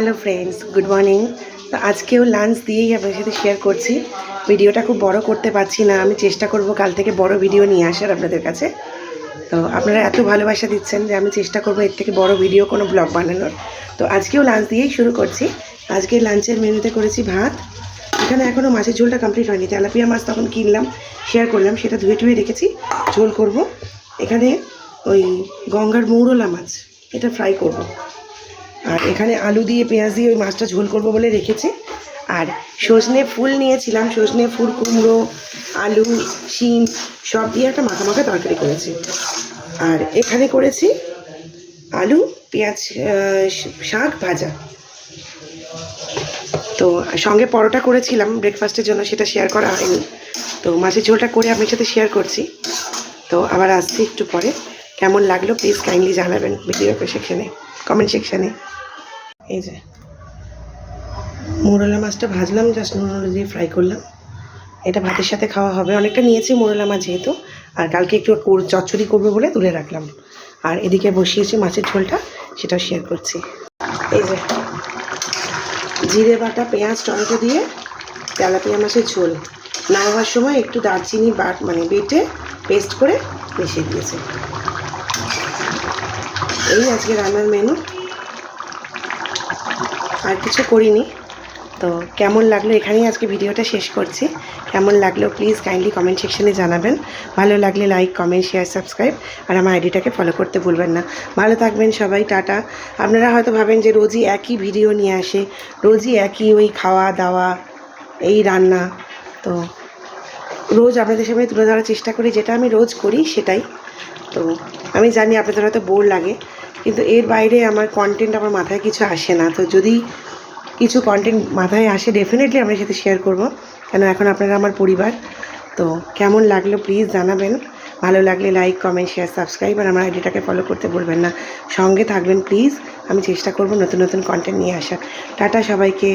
Hello friends, good morning. তো আজকেও lunch দিয়েই আপনার সাথে শেয়ার করছি। ভিডিওটা খুব বড় করতে পারছি না, আমি চেষ্টা করব কাল থেকে বড় ভিডিও নিয়ে আসার আপনাদের কাছে। তো আপনারা এত ভালোবাসা দিচ্ছেন যে আমি চেষ্টা করব এর থেকে বড় ভিডিও কোনো ব্লগ বানানোর। তো আজকেও লাঞ্চ দিয়েই শুরু করছি। আজকে লাঞ্চের মেনুতে করেছি ভাত। এখানে এখনও মাছের ঝোলটা কমপ্লিট হয়নি, তেলাপিয়া মাছ তখন কিনলাম, শেয়ার করলাম, সেটা ধুয়ে টুয়ে রেখেছি, ঝোল করব। এখানে ওই গঙ্গার মৌরলা মাছ, এটা ফ্রাই করব। আর এখানে আলু দিয়ে পেঁয়াজ দিয়ে ওই মাছটা ঝোল করবো বলে রেখেছি। আর সজনে ফুল নিয়েছিলাম, সজনে ফুল, কুমড়ো, আলু, শিম সব দিয়ে একটা মাখা মাখা তরকারি করেছি। আর এখানে করেছি আলু পেঁয়াজ শাক ভাজা। তো সঙ্গে পরোটা করেছিলাম ব্রেকফাস্টের জন্য, সেটা শেয়ার করা হয়নি। তো মাছের ঝোলটা করে আপনার সাথে শেয়ার করছি। তো আবার আসছি একটু পরে। কেমন লাগলো প্লিজ কাইন্ডলি জানাবেন ভিডিও সেকশানে, কমেন্ট সেকশানে। এই যে মোরলা মাছটা ভাজলাম, জাস্ট নুন হলুদ দিয়ে ফ্রাই করলাম। এটা ভাতের সাথে খাওয়া হবে। অনেকটা নিয়েছি মোরলা মাছ যেহেতু, আর কালকে একটু চচ্চড়ি করবো বলে তুলে রাখলাম। আর এদিকে বসিয়েছি মাছের ঝোলটা, সেটাও শেয়ার করছি। এই যে জিরে বাটা, পেঁয়াজ, টমেটো দিয়ে তেলাপিয়া মাছের ঝোল। নামাবার সময় একটু দারচিনি বেটে পেস্ট করে মিশিয়ে দিয়েছে। এই আজকে রান্নার মেনু, আর কিছু করিনি। তো কেমন লাগলো, এখানেই আজকে ভিডিওটা শেষ করছি। কেমন লাগলো প্লিজ কাইন্ডলি কমেন্ট সেকশনে জানাবেন। ভালো লাগলে লাইক, কমেন্ট, শেয়ার, সাবস্ক্রাইব, আর আমার আইডিটাকে ফলো করতে ভুলবেন না। ভালো থাকবেন সবাই, টাটা। আপনারা হয়তো ভাবেন যে রোজই একই ভিডিও নিয়ে আসে, রোজই একই ওই খাওয়া দাওয়া, এই রান্না। তো রোজ আপনাদের সামনে তুলে ধরার চেষ্টা করি, যেটা আমি রোজ করি সেটাই। তো আমি জানি আপনাদের হয়তো বোর লাগে, কিন্তু এর বাইরে আমার কন্টেন্ট আমার মাথায় কিছু আসে না। তো যদি কিছু কন্টেন্ট মাথায় আসে ডেফিনেটলি আপনার সাথে শেয়ার করব, কেন এখন আপনারা আমার পরিবার। তো কেমন লাগলো প্লিজ জানাবেন। ভালো লাগলে লাইক, কমেন্ট, শেয়ার, সাবস্ক্রাইব, আর আমার আইডিটাকে ফলো করতে বলবেন না। সঙ্গে থাকবেন প্লিজ, আমি চেষ্টা করব নতুন নতুন কন্টেন্ট নিয়ে আসার। টাটা সবাইকে।